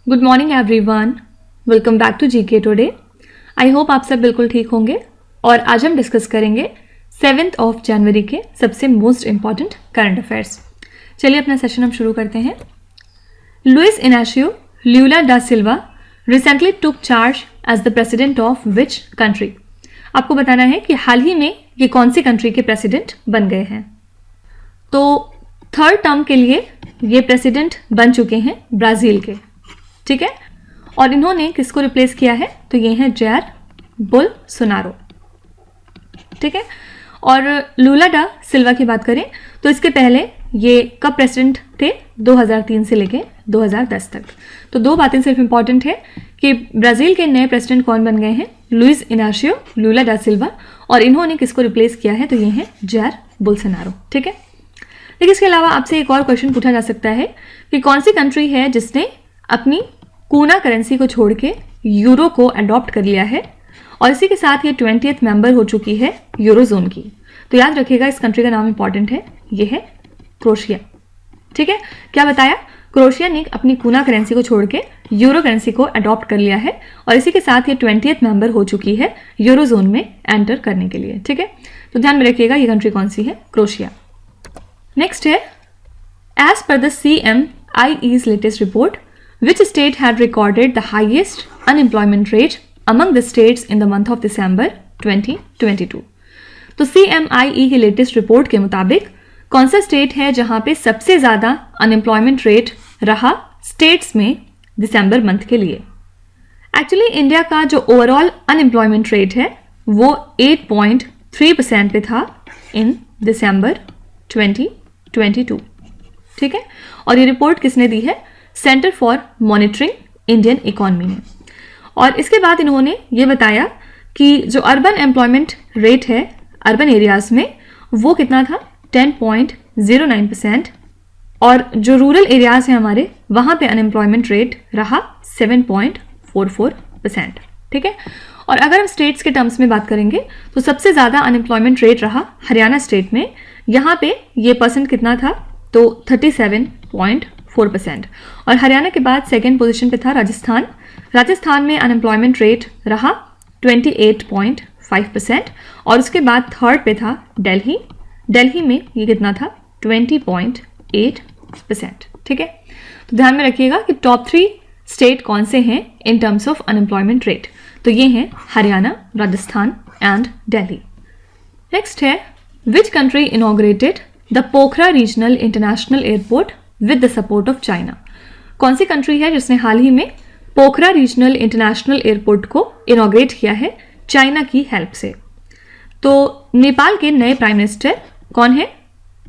Good morning everyone, welcome back to GK today. I hope आप सब बिल्कुल ठीक होंगे और आज हम डिस्कस करेंगे 7 जनवरी के सबसे मोस्ट इंपॉर्टेंट करंट अफेयर्स। चलिए अपना सेशन हम शुरू करते हैं। Louis Inacio Lula da Silva recently took charge as the president of which country. आपको बताना है कि हाल ही में ये कौन सी कंट्री के प्रेसिडेंट बन गए हैं। तो थर्ड टर्म के लिए ये प्रेसिडेंट बन चुके हैं ब्राज़ील के, ठीक है। और इन्होंने किसको रिप्लेस किया है, तो ये हैं जैर बोल्सोनारो, ठीक है। और लुला डा सिल्वा की बात करें तो इसके पहले ये कब प्रेसिडेंट थे, 2003 से लेके 2010 तक। तो दो बातें सिर्फ इंपॉर्टेंट है कि ब्राज़ील के नए प्रेसिडेंट कौन बन गए हैं, लुइस इनाशियो लुला डा सिल्वा, और इन्होंने किसको रिप्लेस किया है, तो ये हैं जैर बोल्सोनारो, ठीक है। लेकिन इसके अलावा आपसे एक और क्वेश्चन पूछा जा सकता है कि कौन सी कंट्री है जिसने अपनी कूना करेंसी को छोड़ के यूरो को अडॉप्ट कर लिया है और इसी के साथ ये 20th मेंबर हो चुकी है यूरोजोन की। तो याद रखिएगा इस कंट्री का नाम इंपॉर्टेंट है, ये है क्रोएशिया, ठीक है। क्या बताया, क्रोएशिया ने अपनी कूना करेंसी को छोड़ के यूरो करेंसी को अडॉप्ट कर लिया है और इसी के साथ ये 20th मेंबर हो चुकी है यूरोजोन में एंटर करने के लिए, ठीक है। तो ध्यान में रखिएगा ये कंट्री कौन सी है, क्रोएशिया। नेक्स्ट है, as per the CMIE's latest report, which state had recorded the highest unemployment rate among the states in the month of December 2022? तो CMIE की लेटेस्ट रिपोर्ट के मुताबिक कौन सा स्टेट है जहां पे सबसे ज्यादा अनएम्प्लॉयमेंट रेट रहा स्टेट्स में दिसंबर मंथ के लिए। एक्चुअली इंडिया का जो ओवरऑल अनएम्प्लॉयमेंट रेट है वो 8.3% पे था इन दिसंबर 2022, ठीक है। और ये रिपोर्ट किसने दी है, centre for monitoring Indian economy ने। और इसके बाद इन्होंने ये बताया कि जो अर्बन एम्प्लॉयमेंट रेट है अर्बन एरियाज में वो कितना था, 10.09%, और जो रूरल एरियाज हैं हमारे वहाँ पे अनएम्प्लॉयमेंट रेट रहा 7.44%, ठीक है। और अगर हम स्टेट्स के टर्म्स में बात करेंगे तो सबसे ज़्यादा अनएम्प्लॉयमेंट रेट रहा हरियाणा स्टेट में। यहाँ पे ये परसेंट कितना था, तो 37.4%। और हरियाणा के बाद सेकेंड पोजीशन पे था राजस्थान। राजस्थान में अनएम्प्लॉयमेंट रेट रहा 28.5% और उसके बाद थर्ड पे था दिल्ली। दिल्ली में ये कितना था, 20.8%, ठीक है। तो ध्यान में रखिएगा कि टॉप 3 स्टेट कौन से हैं in terms of unemployment rate, तो ये हैं हरियाणा, राजस्थान एंड दिल्ली। नेक्स्ट है, which country inaugurated the Pokhara regional international airport with the support of China. कौन सी कंट्री है जिसने हाल ही में पोखरा रीजनल इंटरनेशनल एयरपोर्ट को इनॉग्रेट किया है चाइना की हेल्प से। तो नेपाल के नए प्राइम मिनिस्टर कौन है,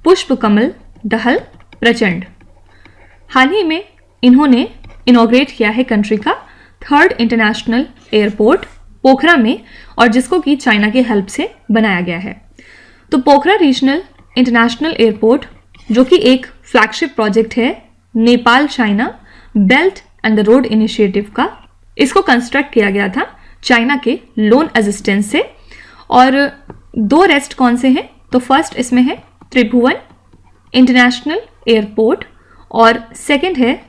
पुष्पकमल दहल प्रचंड। हाल ही में इन्होंने इनॉग्रेट किया है कंट्री का थर्ड इंटरनेशनल एयरपोर्ट पोखरा में, और जिसको कि चाइना की हेल्प से बनाया गया है। तो पोखरा रीजनल इंटरनेशनल एयरपोर्ट जो कि एक फ्लैगशिप प्रोजेक्ट है Nepal China belt and the road initiative का, इसको कंस्ट्रक्ट किया गया था चाइना के लोन असिस्टेंस से। और 2 रेस्ट कौन से हैं, तो फर्स्ट इसमें है त्रिभुवन इंटरनेशनल एयरपोर्ट और सेकंड है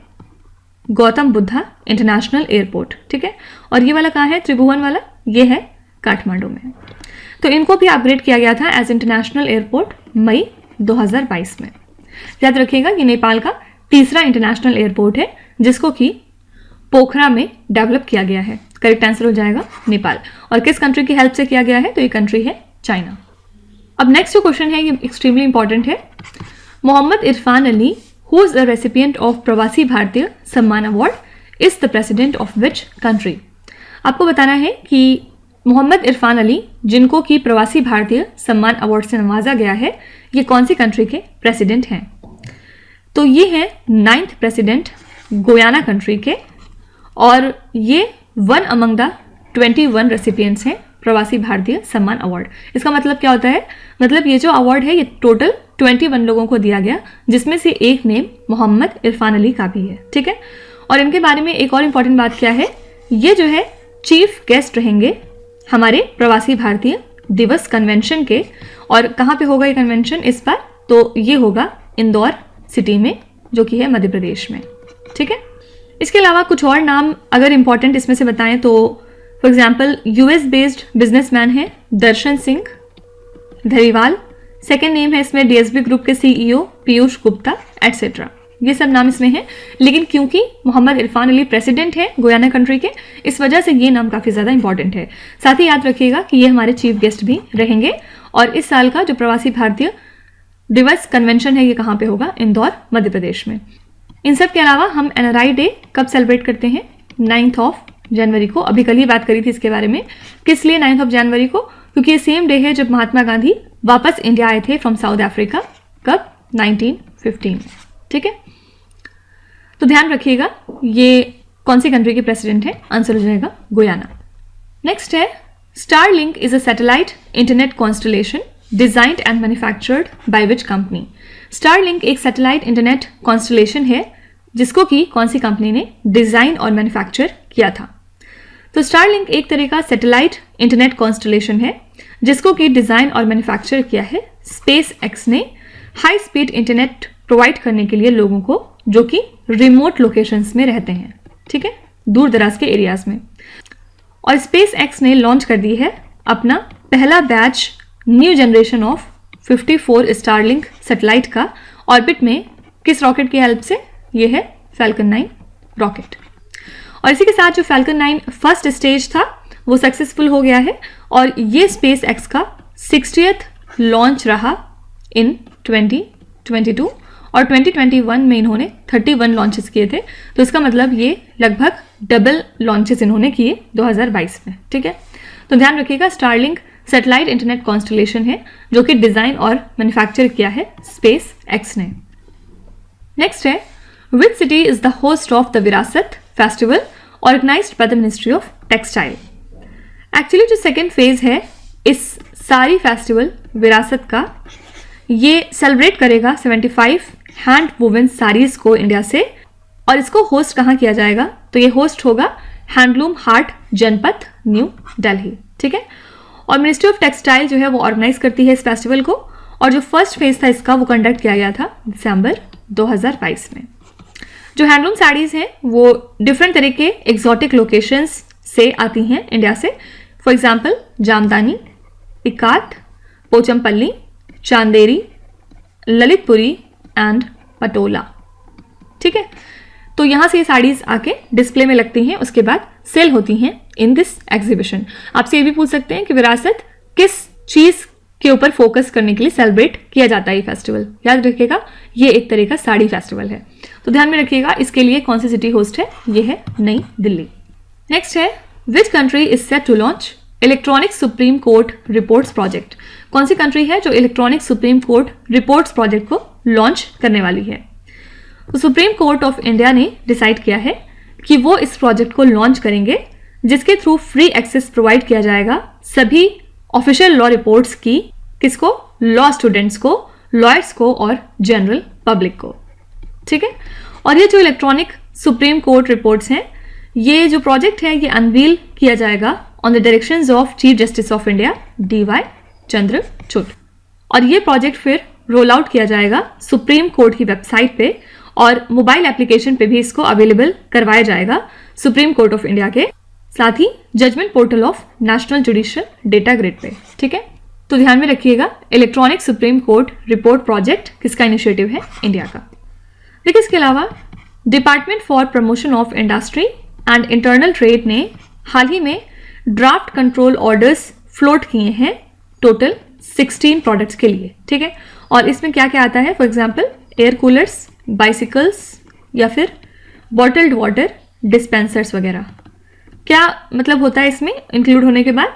गौतम बुद्धा इंटरनेशनल एयरपोर्ट, ठीक है। और ये वाला कहाँ है, त्रिभुवन वाला, ये है काठमांडू में। तो इनको भी अपग्रेड किया गया था एज इंटरनेशनल एयरपोर्ट मई 2022 में। याद रखिएगा ये नेपाल का तीसरा इंटरनेशनल एयरपोर्ट है जिसको कि पोखरा में डेवलप किया गया है। करेक्ट आंसर हो जाएगा नेपाल। और किस कंट्री की हेल्प से किया गया है, तो ये कंट्री है चाइना। अब नेक्स्ट जो क्वेश्चन है ये एक्सट्रीमली इंपॉर्टेंट है। Mohammad Irfan Ali who is the recipient of Pravasi Bharatiya Samman award is the president of which country. आपको बताना है कि मोहम्मद इरफान अली जिनको कि प्रवासी भारतीय सम्मान अवार्ड से नवाजा गया है, ये कौन सी कंट्री के प्रेसिडेंट हैं। तो ये हैं 9th प्रेसिडेंट गोयाना कंट्री के, और ये 1 अमंग द 21 रेसिपिएंट्स हैं प्रवासी भारतीय सम्मान अवार्ड। इसका मतलब क्या होता है, मतलब ये जो अवार्ड है ये टोटल 21 लोगों को दिया गया, जिसमें से एक नेम मोहम्मद इरफान अली का भी है, ठीक है। और इनके बारे में एक और इम्पॉर्टेंट बात क्या है, ये जो है चीफ गेस्ट रहेंगे हमारे प्रवासी भारतीय दिवस कन्वेंशन के। और कहाँ पे होगा ये कन्वेंशन इस बार, तो ये होगा इंदौर सिटी में जो कि है मध्य प्रदेश में, ठीक है। इसके अलावा कुछ और नाम अगर इंपॉर्टेंट इसमें से बताएं तो for example US based businessman है दर्शन सिंह धरीवाल, सेकेंड नेम है इसमें डीएसबी ग्रुप के सीईओ पीयूष गुप्ता एटसेट्रा। ये सब नाम इसमें हैं, लेकिन क्योंकि मोहम्मद इरफान अली प्रेसिडेंट है गुयाना कंट्री के, इस वजह से ये नाम काफ़ी ज़्यादा इंपॉर्टेंट है। साथ ही याद रखिएगा कि ये हमारे चीफ गेस्ट भी रहेंगे और इस साल का जो प्रवासी भारतीय दिवस कन्वेंशन है ये कहाँ पे होगा, इंदौर मध्य प्रदेश में। इन सब के अलावा हम एनआरआई डे कब सेलिब्रेट करते हैं, 9 जनवरी को। अभी कल ही बात करी थी इसके बारे में, किस लिए 9 जनवरी को, क्योंकि ये सेम डे है जब महात्मा गांधी वापस इंडिया आए थे फ्रॉम साउथ अफ्रीका, कब 1915। ठीक है, तो ध्यान रखिएगा ये कौन सी कंट्री के प्रेसिडेंट है, आंसर हो जाएगा गुयाना। नेक्स्ट है Starlink is a satellite internet constellation designed and manufactured by which company. Starlink एक सैटेलाइट इंटरनेट कॉन्स्टलेशन है जिसको कि कौन सी कंपनी ने डिजाइन और मैन्युफैक्चर किया था। तो स्टारलिंक एक तरह का सैटेलाइट इंटरनेट कॉन्स्टलेशन है जिसको कि डिजाइन और मैन्युफैक्चर किया है स्पेस एक्स ने, हाई स्पीड इंटरनेट प्रोवाइड करने के लिए लोगों को जो कि रिमोट लोकेशंस में रहते हैं, ठीक है, दूर दराज के एरियाज में। और स्पेस एक्स ने लॉन्च कर दी है अपना पहला batch new generation of 54 Starlink satellite का ऑर्बिट में, किस रॉकेट की हेल्प से, ये है फैल्कन 9 रॉकेट। और इसी के साथ जो फैल्कन 9 फर्स्ट स्टेज था वो सक्सेसफुल हो गया है और ये स्पेस एक्स का 60th लॉन्च रहा इन 2022 और 2021 में इन्होंने 31 लॉन्चेस किए थे। तो इसका मतलब ये लगभग डबल लॉन्चेस इन्होंने किए 2022 में। ठीक है, तो ध्यान रखिएगा स्टारलिंक सैटेलाइट इंटरनेट कॉन्स्टलेशन है जो कि डिजाइन और मैन्युफैक्चर किया है स्पेस एक्स ने। नेक्स्ट है which city is the host of the Virasat festival organised by the ministry of textile. Actually जो सेकेंड फेज है इस सारी फेस्टिवल विरासत का, ये सेलिब्रेट करेगा 75 हैंड वोवन साड़ीज को इंडिया से, और इसको होस्ट कहाँ किया जाएगा, तो ये होस्ट होगा हैंडलूम हाट जनपथ न्यू दिल्ली। ठीक है, और मिनिस्ट्री ऑफ टेक्सटाइल जो है वो ऑर्गेनाइज करती है इस फेस्टिवल को, और जो फर्स्ट फेज था इसका वो कंडक्ट किया गया था दिसंबर 2022 में। जो हैंडलूम साड़ीज हैं वो डिफरेंट तरह के एग्जॉटिक लोकेशंस से आती हैं इंडिया से। For example Jamdani, Ikat, Pochampally, Chanderi, Lalitpuri and Patola. ठीक है, तो यहाँ से ये साड़ीज आके डिस्प्ले में लगती हैं, उसके बाद सेल होती हैं इन दिस एग्जीबिशन। आपसे ये भी पूछ सकते हैं कि विरासत किस चीज के ऊपर फोकस करने के लिए सेलिब्रेट किया जाता है ये फेस्टिवल। याद रखिएगा ये एक तरह का साड़ी फेस्टिवल है, तो ध्यान में रखिएगा इसके लिए कौन सी सिटी होस्ट है, ये है नई दिल्ली। नेक्स्ट है which country is set to launch electronic supreme court reports project. कौन सी कंट्री है जो electronic supreme court reports project को लॉन्च करने वाली है। तो सुप्रीम कोर्ट ऑफ इंडिया ने डिसाइड किया है कि वो इस प्रोजेक्ट को लॉन्च करेंगे जिसके थ्रू फ्री एक्सेस प्रोवाइड किया जाएगा सभी ऑफिशियल लॉ रिपोर्ट्स की, किसको, लॉ स्टूडेंट्स को, लॉयर्स को और जनरल पब्लिक को। ठीक है, और ये जो इलेक्ट्रॉनिक सुप्रीम कोर्ट रिपोर्ट्स हैं, ये जो प्रोजेक्ट है ये अनवील किया जाएगा on the directions of chief justice of India DY Chandrachud, और ये प्रोजेक्ट फिर रोल आउट किया जाएगा सुप्रीम कोर्ट की वेबसाइट पे, और मोबाइल एप्लीकेशन पे भी इसको अवेलेबल करवाया जाएगा सुप्रीम कोर्ट ऑफ इंडिया के, साथ ही judgement portal of national judicial data grid पे। ठीक है, तो ध्यान में रखिएगा electronic supreme court report project किसका इनिशिएटिव है, इंडिया का। देखिए इसके अलावा department for promotion of industry and internal trade ने हाल ही में ड्राफ्ट कंट्रोल ऑर्डर्स फ्लोट किए हैं टोटल 16 प्रोडक्ट्स के लिए। ठीक है, और इसमें क्या क्या आता है, for example air coolers, bicycles या फिर बॉटल्ड वाटर डिस्पेंसर्स वगैरह। क्या मतलब होता है इसमें इंक्लूड होने के बाद,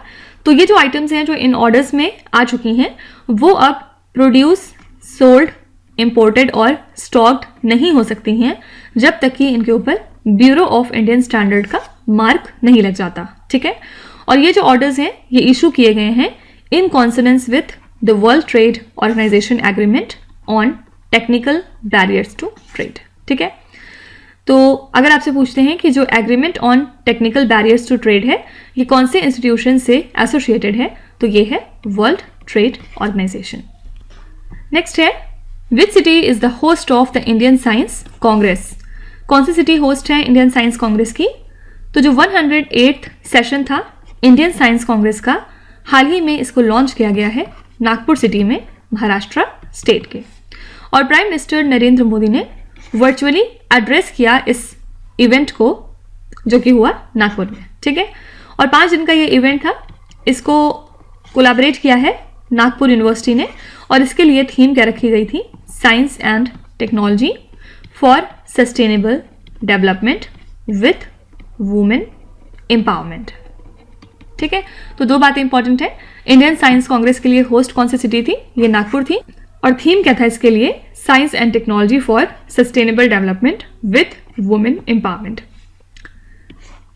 तो ये जो आइटम्स हैं जो इन ऑर्डर्स में आ चुकी हैं वो अब प्रोड्यूस, सोल्ड, इंपोर्टेड और स्टॉक्ड नहीं हो सकती हैं जब तक कि इनके ऊपर ब्यूरो ऑफ इंडियन स्टैंडर्ड का मार्क नहीं लग जाता। ठीक है, और ये जो ऑर्डर्स हैं ये इशू किए गए हैं in consonance with the world trade organisation agreement on technical barriers to trade. ठीक है, तो अगर आपसे पूछते हैं कि जो agreement on technical barriers to trade है ये कौन से इंस्टीट्यूशन से एसोसिएटेड है, तो ये है वर्ल्ड ट्रेड ऑर्गेनाइजेशन। नेक्स्ट है which city is the host of the Indian Science Congress. कौन सी सिटी होस्ट है इंडियन साइंस कांग्रेस की? तो जो 108th सेशन था इंडियन साइंस कांग्रेस का, हाल ही में इसको लॉन्च किया गया है नागपुर सिटी में, महाराष्ट्र स्टेट के। और प्राइम मिनिस्टर नरेंद्र मोदी ने वर्चुअली एड्रेस किया इस इवेंट को, जो कि हुआ नागपुर में, ठीक है। और 5 दिन का ये इवेंट था, इसको कोलैबोरेट किया है नागपुर यूनिवर्सिटी ने, और इसके लिए थीम क्या रखी गई थी? Science and technology for sustainable development with women empowerment, ठीक है। तो 2 बातें इंपॉर्टेंट है। इंडियन साइंस कांग्रेस के लिए होस्ट कौन सी सिटी थी? ये नागपुर थी। और थीम क्या था इसके लिए? Science and technology for sustainable development with women empowerment.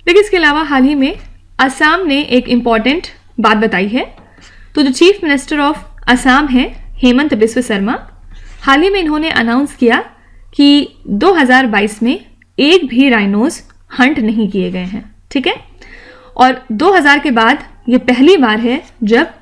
लेकिन इसके अलावा हाल ही में असम ने एक इंपॉर्टेंट बात बताई है। तो जो चीफ मिनिस्टर ऑफ असम है हेमंत बिस्व शर्मा, हाल ही में इन्होंने अनाउंस किया कि 2022 में एक भी राइनोज हंट नहीं किए गए हैं, ठीक है। और 2000 के बाद ये पहली बार है जब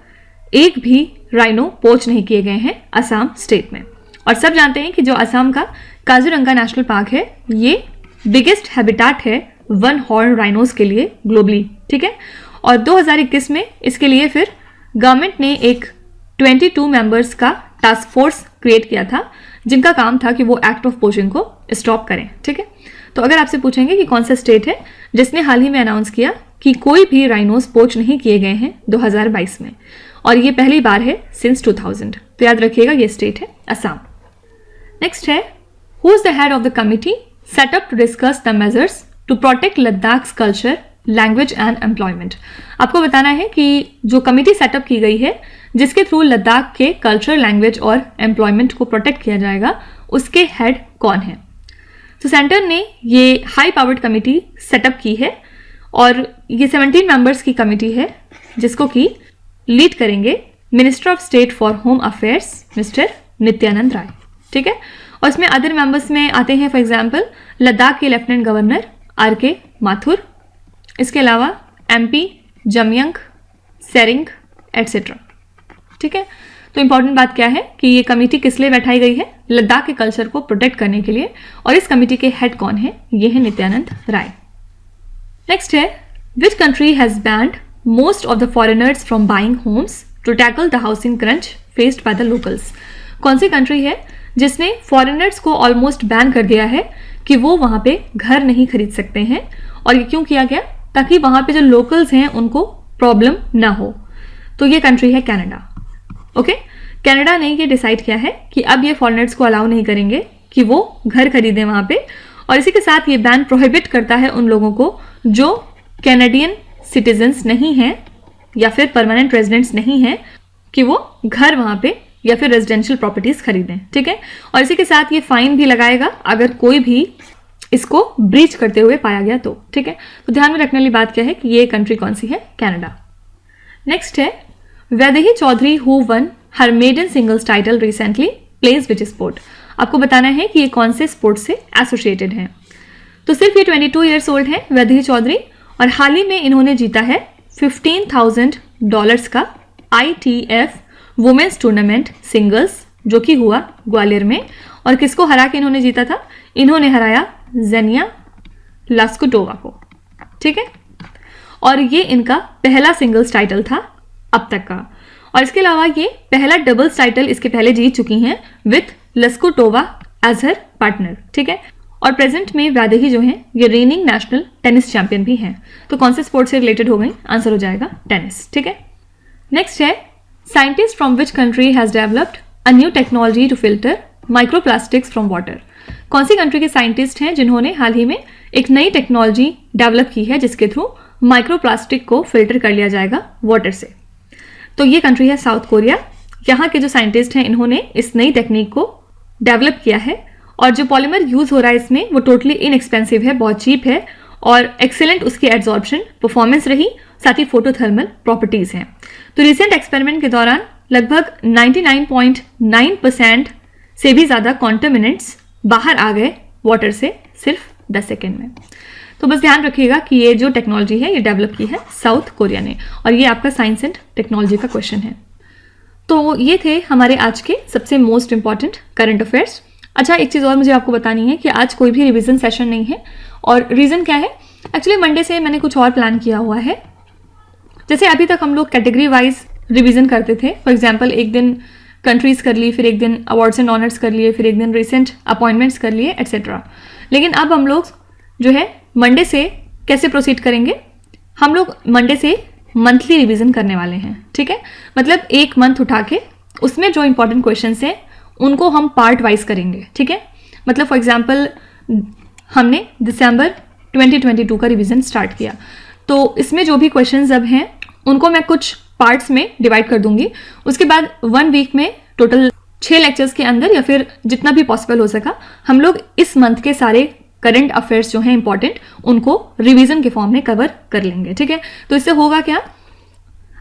एक भी राइनो पोच नहीं किए गए हैं असम स्टेट में। और सब जानते हैं कि जो असम का काजीरंगा नेशनल पार्क है, ये बिगेस्ट हैबिटेट है 1 हॉर्न राइनोज के लिए ग्लोबली, ठीक है। और 2021 में इसके लिए फिर गवर्नमेंट ने एक 22 मेंबर्स का टास्क फोर्स क्रिएट किया था, जिनका काम था कि वो एक्ट ऑफ पोचिंग को स्टॉप करें, ठीक है। तो अगर आपसे पूछेंगे कि कौन सा स्टेट है जिसने हाल ही में अनाउंस किया कि कोई भी राइनोज पोच नहीं किए गए हैं 2022 में, और ये पहली बार है सिंस 2000, तो याद रखिएगा ये स्टेट है असम। नेक्स्ट है, who is the head of the committee set up to discuss the measures to protect Ladakh culture, language and employment. आपको बताना है कि जो कमिटी सेटअप की गई है जिसके थ्रू लद्दाख के कल्चर, लैंग्वेज और एम्प्लॉयमेंट को प्रोटेक्ट किया जाएगा, उसके हेड कौन है? तो सेंटर ने ये हाई पावर्ड कमिटी सेटअप की है, और ये 17 मेंबर्स की कमिटी है जिसको कि लीड करेंगे minister of state for home affairs mister Nityanand Rai, ठीक है। और इसमें अदर मेंबर्स में आते हैं फॉर एग्जांपल लद्दाख के लेफ्टिनेंट गवर्नर आर.के. माथुर, इसके अलावा MP जमयंग सेरिंग एटसेट्रा, ठीक है। तो इंपॉर्टेंट बात क्या है कि ये कमेटी किस लिए बैठाई गई है? लद्दाख के कल्चर को प्रोटेक्ट करने के लिए, और इस कमेटी के हेड कौन है? ये है नित्यानंद राय। नेक्स्ट है, which country has banned most of the foreigners from buying homes to tackle the housing crunch faced by the locals? कौन सी कंट्री है जिसने फॉरेनर्स को ऑलमोस्ट बैन कर दिया है कि वो वहां पे घर नहीं खरीद सकते हैं? और ये क्यों किया गया? ताकि वहां पे जो लोकल्स हैं उनको प्रॉब्लम ना हो। तो ये कंट्री है कनाडा, ओके। कनाडा ने ये डिसाइड किया है कि अब ये फॉरेनर्स को अलाउ नहीं करेंगे कि वो घर खरीदें वहां पे, और इसी के साथ ये बैन प्रोहिबिट करता है उन लोगों को जो कैनेडियन सिटीजन्स नहीं हैं या फिर परमानेंट रेजिडेंट्स नहीं हैं कि वो घर वहां पे या फिर रेजिडेंशियल प्रॉपर्टीज खरीदें, ठीक है। और इसी के साथ ये फाइन भी लगाएगा अगर कोई भी इसको ब्रीच करते हुए पाया गया तो, ठीक है। तो ध्यान में रखने वाली बात क्या है कि ये कंट्री कौन सी है? कनाडा। नेक्स्ट है, Vaidehi Chaudhary who won her maiden singles title recently plays which sport. आपको बताना है कि ये कौन से स्पोर्ट से एसोसिएटेड हैं। तो सिर्फ ये 22 ईयर्स ओल्ड हैं वैदेही चौधरी, और हाल ही में इन्होंने जीता है $15,000 का ITF वुमेन्स टूर्नामेंट सिंगल्स, जो कि हुआ ग्वालियर में। और किसको हरा के इन्होंने जीता था? इन्होंने हराया जेनिया लास्कुटोवा को, ठीक है। और ये इनका पहला सिंगल्स टाइटल था अब तक का। और इसके अलावा ये पहला डबल्स टाइटल इसके पहले जीत चुकी हैं विथ लस्कुटोवा एज हर पार्टनर, ठीक है। और प्रेजेंट में वैदेही जो हैं ये रेनिंग नेशनल टेनिस चैंपियन भी हैं। तो कौन से स्पोर्ट से रिलेटेड हो गई? आंसर हो जाएगा टेनिस, ठीक है। नेक्स्ट है, scientist from which country has developed a new technology to filter microplastics from water. कौन सी कंट्री के साइंटिस्ट हैं जिन्होंने हाल ही में एक नई टेक्नोलॉजी डेवलप की है जिसके थ्रू माइक्रोप्लास्टिक को फिल्टर कर लिया जाएगा वाटर से? तो ये कंट्री है साउथ कोरिया। यहाँ के जो साइंटिस्ट हैं इन्होंने इस नई टेक्निक को डेवलप किया है, और जो पॉलीमर यूज हो रहा है इसमें वो टोटली इनएक्सपेंसिव है, बहुत चीप है, और एक्सीलेंट उसकी एब्जॉर्प्शन परफॉर्मेंस रही, साथ ही फोटोथर्मल प्रॉपर्टीज हैं। तो रिसेंट एक्सपेरिमेंट के दौरान लगभग 99.9% से भी ज़्यादा कॉन्टामिनेंट्स बाहर आ गए वाटर से सिर्फ 10 सेकेंड में। तो बस ध्यान रखिएगा कि ये जो टेक्नोलॉजी है ये डेवलप की है साउथ कोरिया ने, और ये आपका साइंस एंड टेक्नोलॉजी का क्वेश्चन है। तो ये थे हमारे आज के सबसे मोस्ट इंपॉर्टेंट करंट अफेयर्स। अच्छा, एक चीज़ और मुझे आपको बतानी है कि आज कोई भी रिवीजन सेशन नहीं है। और रीज़न क्या है, एक्चुअली मंडे से मैंने कुछ और प्लान किया हुआ है। जैसे अभी तक हम लोग कैटेगरी वाइज रिवीजन करते थे, फॉर एग्जाम्पल एक दिन कंट्रीज कर ली, फिर एक दिन अवार्ड्स एंड ऑनर्स कर लिए, फिर एक दिन रिसेंट अपॉइंटमेंट्स कर लिए, एट्सेट्रा। लेकिन अब हम लोग जो है मंडे से कैसे प्रोसीड करेंगे, हम लोग मंडे से मंथली रिवीजन करने वाले हैं। ठीक है, मतलब एक मंथ उठा के उसमें जो इंपॉर्टेंट क्वेश्चंस हैं उनको हम पार्ट वाइज करेंगे। ठीक है, मतलब फॉर एग्जांपल हमने दिसंबर 2022 का रिवीजन स्टार्ट किया, तो इसमें जो भी क्वेश्चंस अब हैं उनको मैं कुछ पार्ट्स में डिवाइड कर दूंगी। उसके बाद 1 वीक में टोटल 6 लेक्चर्स के अंदर या फिर जितना भी पॉसिबल हो सका हम लोग इस मंथ के सारे करंट अफेयर्स जो हैं इंपॉर्टेंट उनको रिवीजन के फॉर्म में कवर कर लेंगे। ठीक है, तो इससे होगा क्या,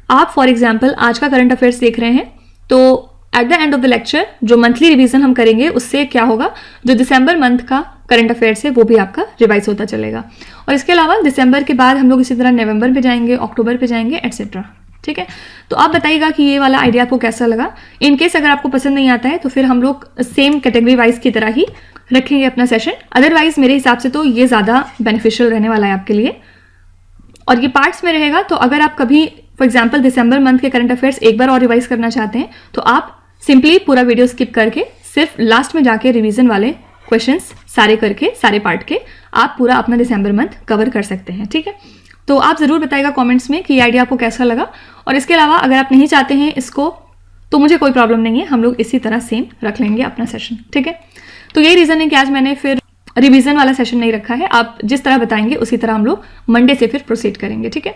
आप फॉर एग्जाम्पल आज का करंट अफेयर्स देख रहे हैं, तो at the end of the lecture जो मंथली रिवीजन हम करेंगे उससे क्या होगा, जो दिसंबर मंथ का करंट अफेयर्स है वो भी आपका रिवाइज होता चलेगा। और इसके अलावा दिसंबर के बाद हम लोग इसी तरह नवंबर पे जाएंगे, अक्टूबर पे जाएंगे, एट्सेट्रा। ठीक है, तो आप बताइएगा कि ये वाला आइडिया आपको कैसा लगा। इन केस अगर आपको पसंद नहीं आता है तो फिर हम लोग सेम कैटेगरी वाइज की तरह ही रखेंगे अपना सेशन। अदरवाइज मेरे हिसाब से तो ये ज़्यादा बेनिफिशियल रहने वाला है आपके लिए। और ये पार्ट्स में रहेगा, तो अगर आप कभी फॉर एग्जाम्पल दिसंबर मंथ के करंट अफेयर्स एक बार और रिवाइज करना चाहते हैं तो आप सिंपली पूरा वीडियो स्किप करके सिर्फ लास्ट में जाके रिवीजन वाले क्वेश्चंस सारे करके, सारे पार्ट के आप पूरा अपना दिसंबर मंथ कवर कर सकते हैं। ठीक है, तो आप ज़रूर बताइएगा कमेंट्स में कि ये आइडिया आपको कैसा लगा। और इसके अलावा अगर आप नहीं चाहते हैं इसको तो मुझे कोई प्रॉब्लम नहीं है, हम लोग इसी तरह सेम रख लेंगे अपना सेशन। ठीक है, तो यही रीज़न है कि आज मैंने फिर रिवीजन वाला सेशन नहीं रखा है। आप जिस तरह बताएंगे उसी तरह हम लोग मंडे से फिर प्रोसीड करेंगे। ठीक है,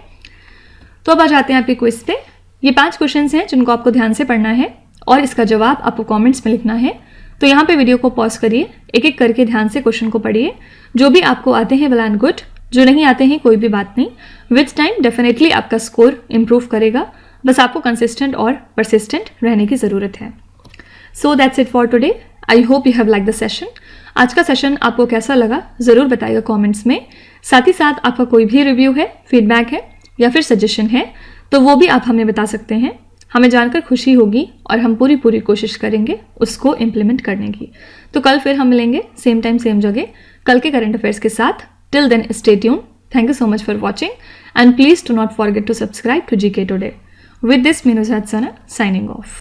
तो अब आ जाते हैं आपके क्विज पे। ये 5 क्वेश्चंस हैं जिनको आपको ध्यान से पढ़ना है और इसका जवाब आपको कमेंट्स में लिखना है। तो यहाँ पे वीडियो को पॉज करिए, एक एक करके ध्यान से क्वेश्चन को पढ़िए। जो भी आपको आते हैं वेल एंड गुड, जो नहीं आते हैं कोई भी बात नहीं। विथ टाइम डेफिनेटली आपका स्कोर इंप्रूव करेगा, बस आपको कंसिस्टेंट और परसिस्टेंट रहने की ज़रूरत है। So that's it for today. I hope you have like the session. आज का सेशन आपको कैसा लगा ज़रूर बताइएगा कमेंट्स में। साथ ही साथ आपका कोई भी रिव्यू है, फीडबैक है या फिर सजेशन है तो वो भी आप हमें बता सकते हैं। हमें जानकर खुशी होगी और हम पूरी कोशिश करेंगे उसको इम्प्लीमेंट करने की। तो कल फिर हम मिलेंगे सेम टाइम सेम जगह कल के करंट अफेयर्स के साथ। Till then stay tune. Thank you so much for watching and please do not forget to subscribe to GK Today. With this, Minu Sana signing off.